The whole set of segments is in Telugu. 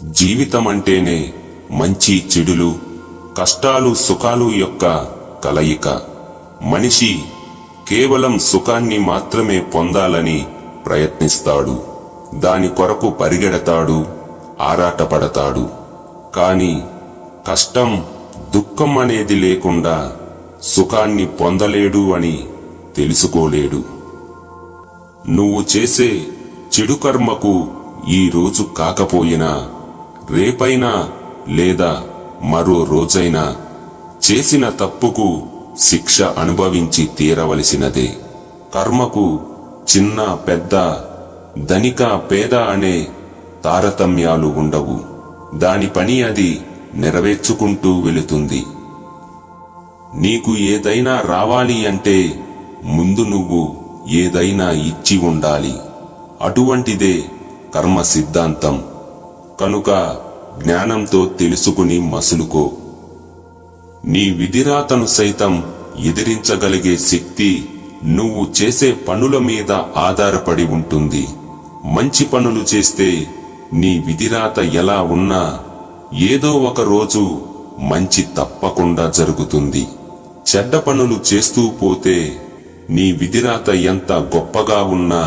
జీవితమంటేనే మంచి చెడులు, కష్టాలు సుఖాలు యొక్క కలయిక. మనిషి కేవలం సుఖాన్ని మాత్రమే పొందాలని ప్రయత్నిస్తాడు. దాని కొరకు పరిగెడతాడు, ఆరాటపడతాడు. కాని కష్టం, దుఃఖం అనేది లేకుండా సుఖాన్ని పొందలేడు అని తెలుసుకోలేడు. నువ్వు చేసే చెడు కర్మకు ఈ రోజు కాకపోయినా రేపైనా లేదా మరో రోజైనా చేసిన తప్పుకు శిక్ష అనుభవించి తీరవలసినదే. కర్మకు చిన్న పెద్ద, ధనిక పేద అనే తారతమ్యాలు ఉండవు. దాని పని అది నెరవేర్చుకుంటూ వెళుతుంది. నీకు ఏదైనా రావాలి అంటే ముందు నువ్వు ఏదైనా ఇచ్చి ఉండాలి. అటువంటిదే కర్మ సిద్ధాంతం. కనుక జ్ఞానంతో తెలుసుకుని మసులుకో. నీ విధిరాతను సైతం ఎదిరించగలిగే శక్తి నువ్వు చేసే పనుల మీద ఆధారపడి ఉంటుంది. మంచి పనులు చేస్తే నీ విధిరాత ఎలా ఉన్నా ఏదో ఒక రోజు మంచి తప్పకుండా జరుగుతుంది. చెడ్డ పనులు చేస్తూ పోతే నీ విధిరాత ఎంత గొప్పగా ఉన్నా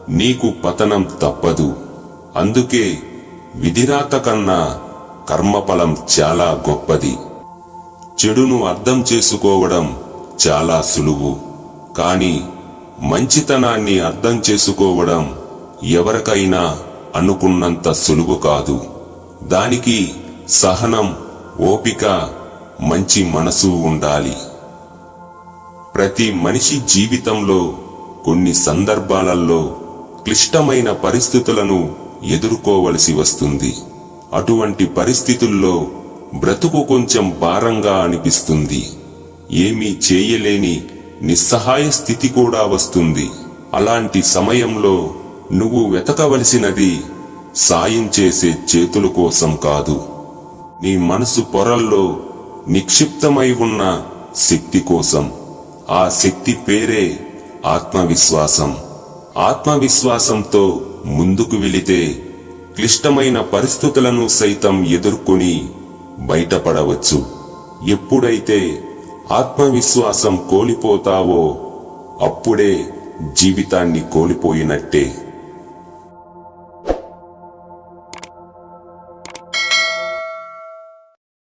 నీకు పతనం తప్పదు. అందుకే విధిరాత కన్నా కర్మఫలం చాలా గొప్పది. చెడును అర్థం చేసుకోవడం చాలా సులువు. కాని మంచితనాన్ని అర్థం చేసుకోవడం ఎవరికైనా అనుకున్నంత సులువు కాదు. దానికి సహనం, ఓపిక, మంచి మనసు ఉండాలి. ప్రతి మనిషి జీవితంలో కొన్ని సందర్భాలలో క్లిష్టమైన పరిస్థితులను ఎదుర్కోవలసి వస్తుంది. అటువంటి పరిస్థితుల్లో బ్రతుకు కొంచెం భారంగా అనిపిస్తుంది. ఏమీ చేయలేని నిస్సహాయ స్థితి కూడా వస్తుంది. అలాంటి సమయంలో నువ్వు వెతకవలసినది సాయం చేసే చేతుల కోసం కాదు, నీ మనసు పొరల్లో నిక్షిప్తమై ఉన్న శక్తి కోసం. ఆ శక్తి పేరే ఆత్మవిశ్వాసం. ఆత్మవిశ్వాసంతో ముందుకు వెళితే క్లిష్టమైన పరిస్థితులను సైతం ఎదుర్కొని బయటపడవచ్చు. ఎప్పుడైతే ఆత్మవిశ్వాసం కోల్పోతావో అప్పుడే జీవితాన్ని కోల్పోయినట్టే.